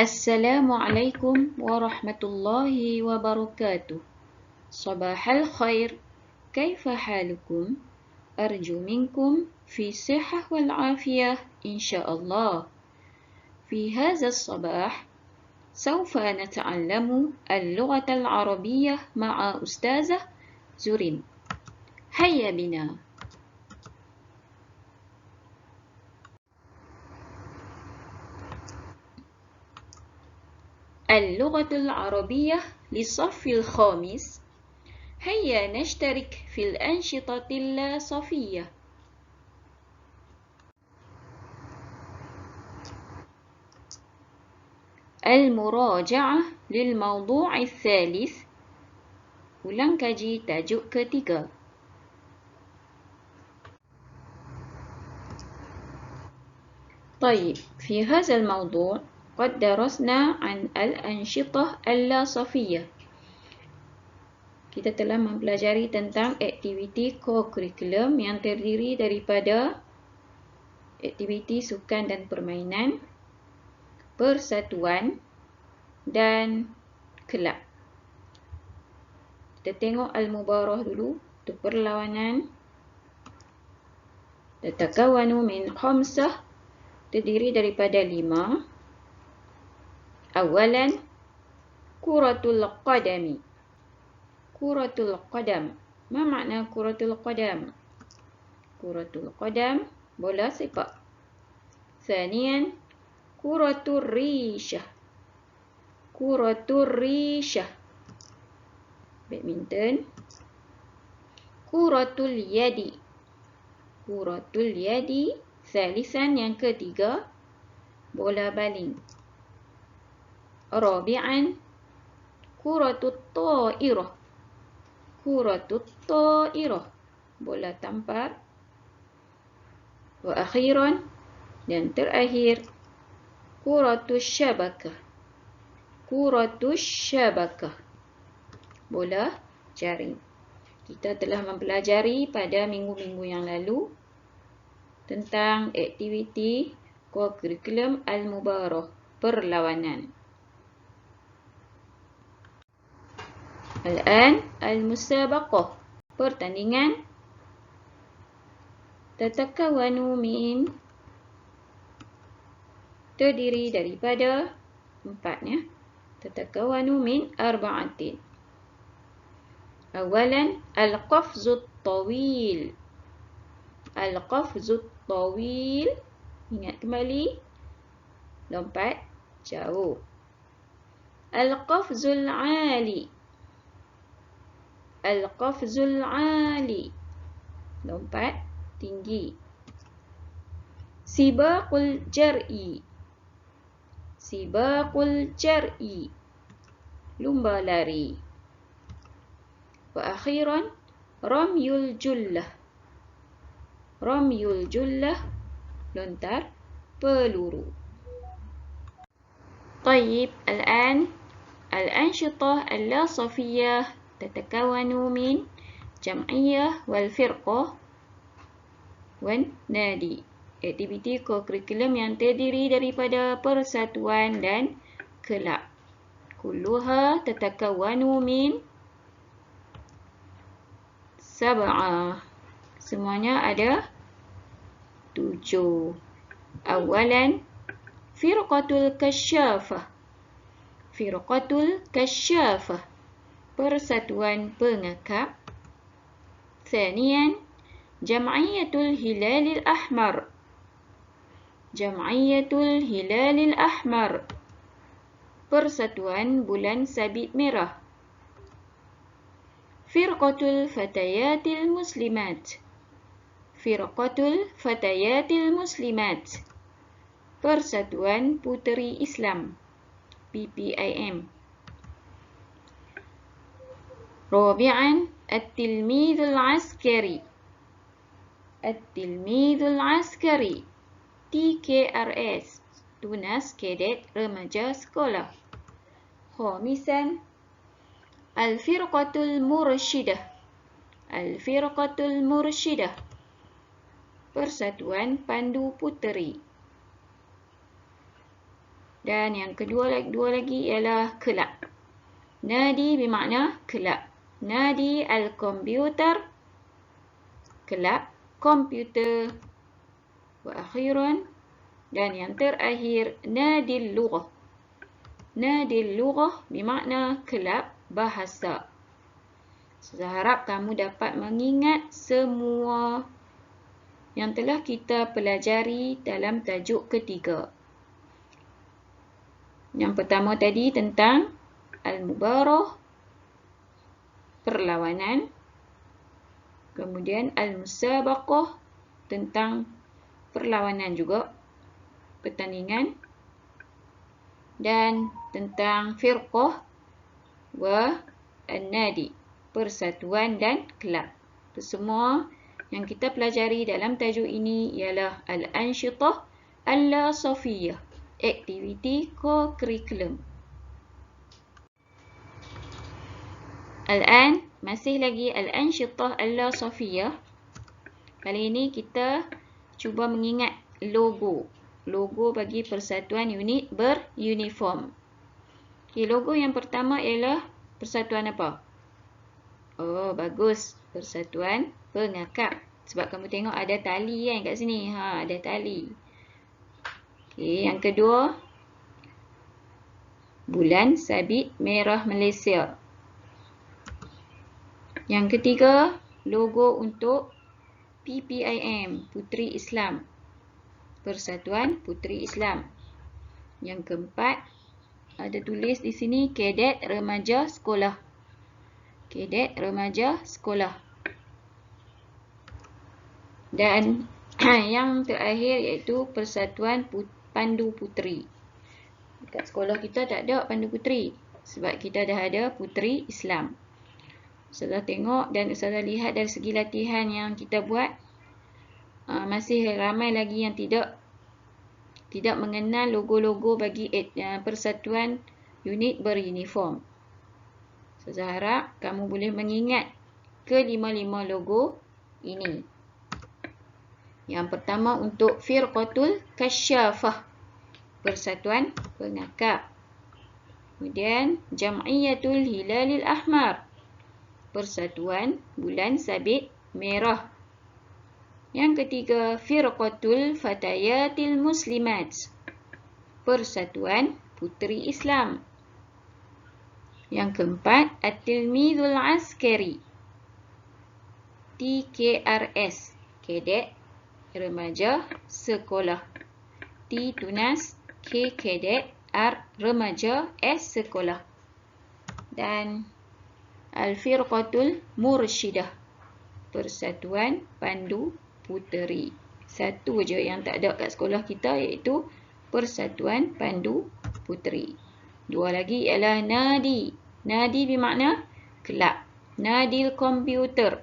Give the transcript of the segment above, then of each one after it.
Assalamualaikum warahmatullahi wabarakatuh. Sabahal khair. Kaifa halukum? Arju minkum fi sihah wal afiyah insyaallah. في هذا الصباح سوف نتعلم اللغة العربية مع أستاذة زورين. هيا بنا. اللغة العربية للصف الخامس. هيا نشترك في الأنشطة الصفية. المراجعة للموضوع الثالث. Ulang kaji tajuk ketiga. طيب في هذا الموضوع قد درسنا عن الأنشطة اللاصفية. Kita telah mempelajari tentang aktiviti co-curriculum yang terdiri daripada aktiviti sukan dan permainan, persatuan dan kelab. Kita tengok al-mubarah dulu, itu perlawanan. Tatakawanu min khamsah, terdiri daripada 5. Awalan, kuratul qadami. Kuratul qadam. Ma makna kuratul qadam? Kuratul qadam, bola sepak. Thaniyan, kuratul rishah. Kuratul rishah, badminton. Kuratul yadi. Kuratul yadi. Thalithan, yang ketiga, bola baling. Rabi'an, kuratul ta'irah. Kuratul ta'irah, bola tampar. Wa akhiran, dan terakhir, kuratul syabakah. Kuratul syabakah, bola jaring. Kita telah mempelajari pada minggu-minggu yang lalu tentang aktiviti co-curriculum al-mubarah, perlawanan. Al-an al-musabaqah, pertandingan. Tatakawanu min, terdiri daripada 4. Tatakawanu min arba'atin. Awalan, al-qafzut tawil. Al-qafzut tawil, ingat kembali, lompat jauh. Al-qafzul ali. Al-qafzul ali, lompat tinggi. Sibaqul jar'i. Sibaqul jar'i, lumba lari. Wa akhiran, ramyul jullah. Ramyul jullah, lontar peluru. طيب الآن الأنشطة اللاصفية تتكون من جمعية والفرقة والنادي. Aktiviti co-curriculum yang terdiri daripada persatuan dan kelab. Kulluha tatakawanu min 7. Semuanya ada 7. Awalan, firqatul kasyafah. Firqatul kasyafah, persatuan pengakap. Thaniyan, jam'iyatul hilalil ahmar. Jam'iyatul hilalil ahmar, persatuan bulan sabit merah. Firqatul fatayatil muslimat. Firqatul fatayatil muslimat, persatuan puteri Islam, PPIM. Rabi'an, at-tilmidul askari. At-tilmidul askari, TKRS, tunas kadet remaja sekolah. Khamisan, al-firqatul mursyidah. Al-firqatul mursyidah, persatuan pandu puteri. Dan yang dua lagi ialah kelab. Nadi bermakna kelab. Nadi al-komputer, kelab komputer. Wa akhiran, dan yang terakhir, nadil lughah. Nadil lughah bermakna kelab bahasa. Saya harap kamu dapat mengingat semua yang telah kita pelajari dalam tajuk ketiga. Yang pertama tadi tentang al-mubarah, perlawanan. Kemudian al-musabaqah, tentang perlawanan juga, pertandingan. Dan tentang firqah wa an-nadi, persatuan dan kelab. Itu semua yang kita pelajari dalam tajuk ini ialah al-ansyitah al-la-safiyah, aktiviti co-curriculum. Al-an, masih lagi al-ansyitah al-la-safiyah. Kali ini kita cuba mengingat logo. Logo bagi persatuan unit beruniform. Okay, logo yang pertama ialah persatuan apa? Oh, bagus. Persatuan pengakap. Sebab kamu tengok ada tali kan kat sini. Ada tali. Okay, yang kedua, Bulan Sabit Merah Malaysia. Yang ketiga, logo untuk PPIM, Puteri Islam. Persatuan Puteri Islam. Yang keempat, ada tulis di sini Kadet Remaja Sekolah. Kadet Remaja Sekolah. Dan yang terakhir iaitu Persatuan Pandu Puteri. Dekat sekolah kita tak ada Pandu Puteri sebab kita dah ada Puteri Islam. Ustazah tengok dan Ustazah lihat dari segi latihan yang kita buat, masih ramai lagi yang tidak mengenal logo-logo bagi persatuan unit beruniform. Ustazah harap kamu boleh mengingat ke-5 logo ini. Yang pertama untuk Firqatul Kasyafah, persatuan pengakap. Kemudian Jam'iyatul Hilalil Ahmar, persatuan bulan sabit merah. Yang ketiga, Firqatul Fatayatil Muslimat, persatuan puteri Islam. Yang keempat, At-Tilmidul Askari, TKRS, Kadet Remaja Sekolah. T tunas, K Kadet, R Remaja, S Sekolah. Dan Al-Firqatul Mursyidah, persatuan pandu puteri. Satu je yang tak ada kat sekolah kita iaitu persatuan pandu puteri. Dua lagi ialah Nadi. Nadi bermakna kelab. Nadil komputer,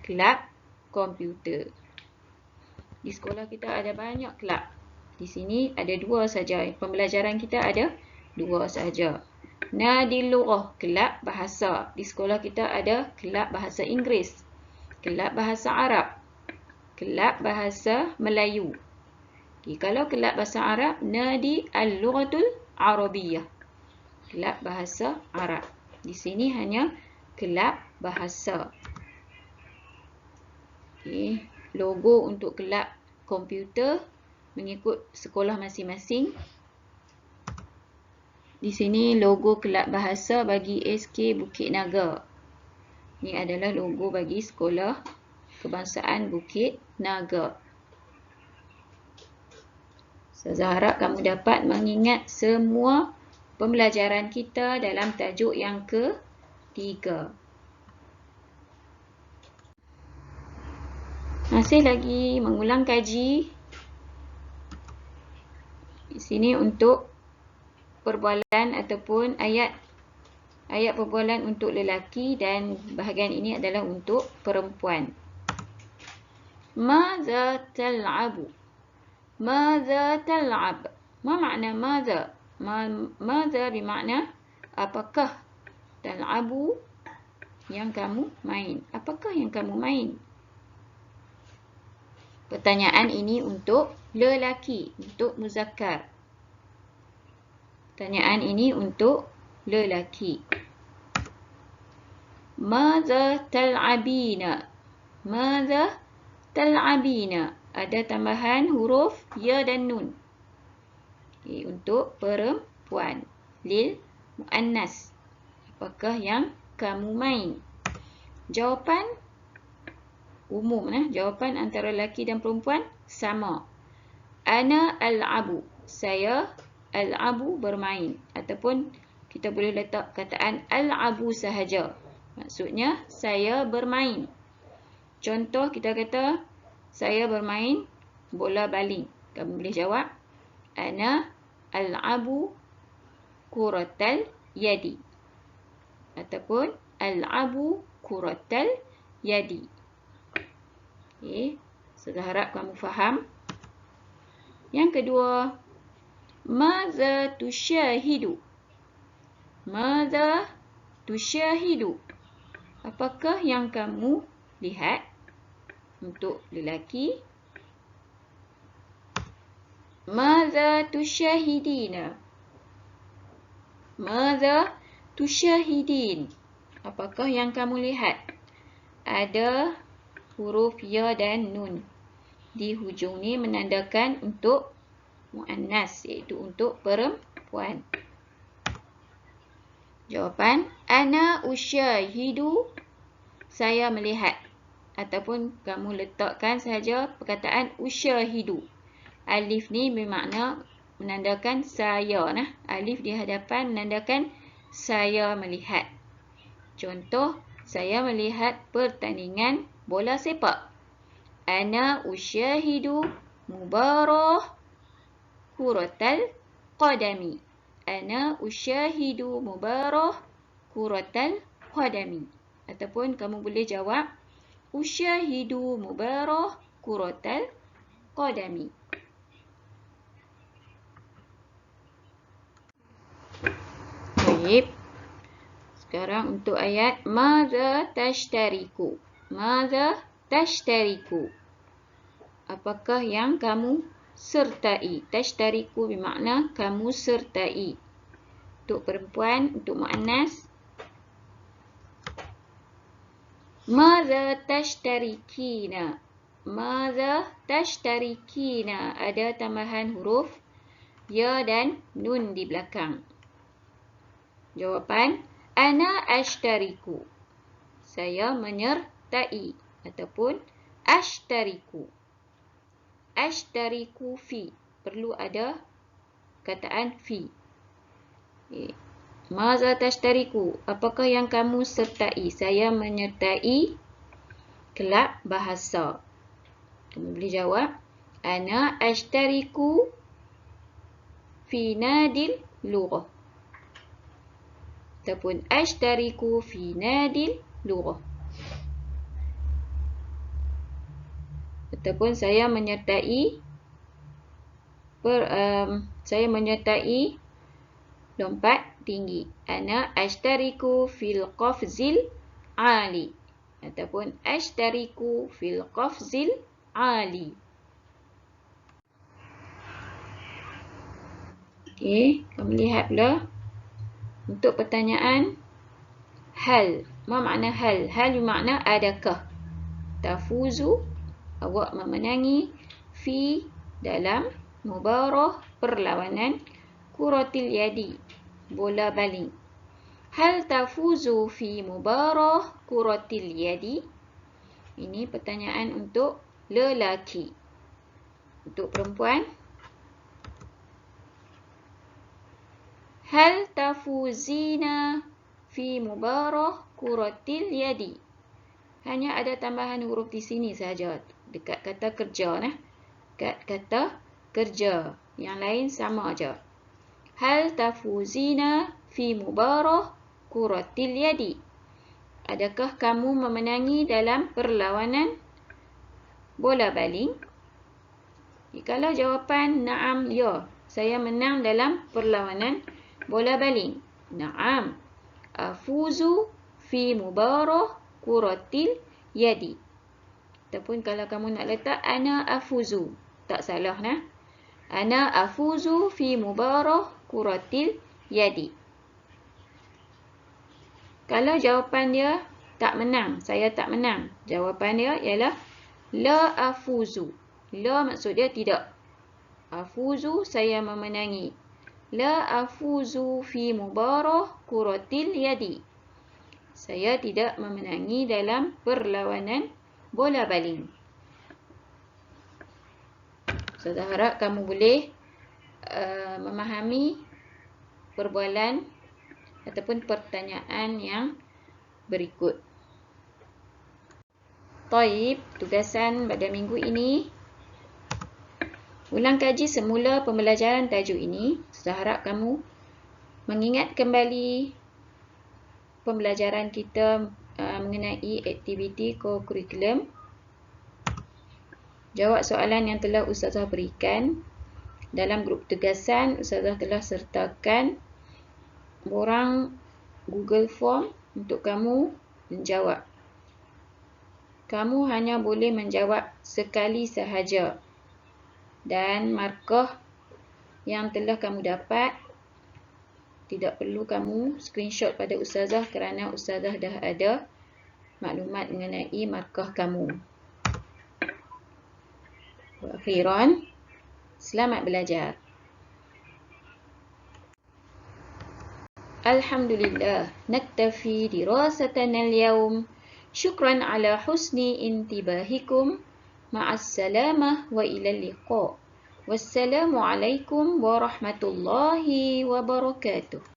kelab komputer. Di sekolah kita ada banyak kelab. Di sini ada 2 saja. Pembelajaran kita ada 2 saja. Nadil lughah, kelab bahasa. Di sekolah kita ada kelab bahasa Inggeris, kelab bahasa Arab, kelab bahasa Melayu. Okay, kalau kelab bahasa Arab, Nadi al-lughatul Arabiyah, kelab bahasa Arab. Di sini hanya kelab bahasa. Okay, logo untuk kelab komputer mengikut sekolah masing-masing. Di sini logo kelab bahasa bagi SK Bukit Naga. Ini adalah logo bagi sekolah kebangsaan Bukit Naga. Saya harap kamu dapat mengingat semua pembelajaran kita dalam tajuk yang ketiga. Masih lagi mengulang kaji. Di sini untuk perbualan ataupun ayat perbualan untuk lelaki dan bahagian ini adalah untuk perempuan. Madza tal'abu. Madza tal'ab. Ma makna madza? Madza bermakna apakah. Tal'abu, yang kamu main. Apakah yang kamu main? Pertanyaan ini untuk lelaki, untuk muzakkar. Pertanyaan ini untuk lelaki. Madza tal'abina? Madza tal'abina? Ada tambahan huruf ya dan nun. Untuk perempuan. Lil muannas. Apakah yang kamu main? Jawapan umum. Jawapan antara lelaki dan perempuan sama. Ana al'abu. Saya al'abu bermain. Ataupun kita boleh letak kataan al'abu sahaja. Maksudnya saya bermain. Contoh kita kata saya bermain bola baling. Kamu boleh jawab ana al'abu kuratal yadi. Ataupun al'abu kuratal yadi. Saya harap kamu faham. Yang kedua, madza tusyahidu? Madza tusyahidu? Apakah yang kamu lihat? Untuk lelaki, madza tusyahidina? Madza tusyahidin? Apakah yang kamu lihat? Ada huruf ya dan nun. Di hujung ni menandakan untuk muannas, iaitu untuk perempuan. Jawapan, ana usyahidu, saya melihat. Ataupun kamu letakkan sahaja perkataan usyahidu. Alif ni bermakna menandakan saya. Alif di hadapan menandakan saya melihat. Contoh, saya melihat pertandingan bola sepak. Ana usyahidu mubarah kuratal qadami. Ana usyahidu mubarah kuratal qadami. Ataupun kamu boleh jawab usyahidu mubarah kuratal qadami. Baik. Sekarang untuk ayat madza tashtariku? Madza tashtariku? Apakah yang kamu sertai? Tashtariku bermakna kamu sertai. Untuk perempuan, untuk muannas, madza tashtarikina? Madza tashtarikina? Ada tambahan huruf ya dan nun di belakang. Jawapan, ana ashtariku. Saya menyertai. Ataupun ashtariku. Ashtariku fi. Perlu ada kataan fi. Madza tashtariku? Apakah yang kamu sertai? Saya menyertai kelab bahasa. Kamu boleh jawab, ana ashtariku fi nadil lughah. Ataupun ashtariku fi nadil lughah. Ataupun saya menyertai lompat tinggi. Ana ashtariku fil qafzil ali. Ataupun ashtariku fil qafzil ali. Okey, kamu lihat pula. Untuk pertanyaan hal. Apa makna hal? Hal bermakna adakah. Tafuzu, awak memenangi. Fi, dalam. Mubarah, perlawanan. Kuratil yadi, bola baling. Hal tafuzu fi mubarah kuratil yadi? Ini pertanyaan untuk lelaki. Untuk perempuan, hal tafuzina fi mubarah kuratil yadi? Hanya ada tambahan huruf di sini saja. Dekat kata kerja. Dekat kata kerja. Yang lain sama aja. Hal tafuzina fi mubarah kuratil yadi? Adakah kamu memenangi dalam perlawanan bola baling? Kalau jawapan na'am, ya, saya menang dalam perlawanan bola baling. Na'am, afuzu fi mubarah kuratil yadi. Ataupun kalau kamu nak letak ana afuzu, tak salah. Ana afuzu fi mubarah kuratil yadi. Kalau jawapan dia tak menang, saya tak menang, jawapan dia ialah la afuzu. La maksud dia tidak. Afuzu, saya memenangi. La afuzu fi mubarah kuratil yadi. Saya tidak memenangi dalam perlawanan bola baling. Saya harap kamu boleh memahami perbualan ataupun pertanyaan yang berikut. Taib, tugasan pada minggu ini, ulang kaji semula pembelajaran tajuk ini. Saya harap kamu mengingat kembali pembelajaran kita mengenai aktiviti co-curriculum. Jawab soalan yang telah Ustazah berikan. Dalam grup tugasan, Ustazah telah sertakan borang Google Form untuk kamu menjawab. Kamu hanya boleh menjawab sekali sahaja. Dan markah yang telah kamu dapat tidak perlu kamu screenshot pada Ustazah kerana Ustazah dah ada maklumat mengenai markah kamu. Akhiran, selamat belajar. Alhamdulillah, naktafi dirasatana al-yawm. Syukran ala husni intibahikum. Ma'assalamah wa ilal liqa. Wassalamu alaikum warahmatullahi wabarakatuh.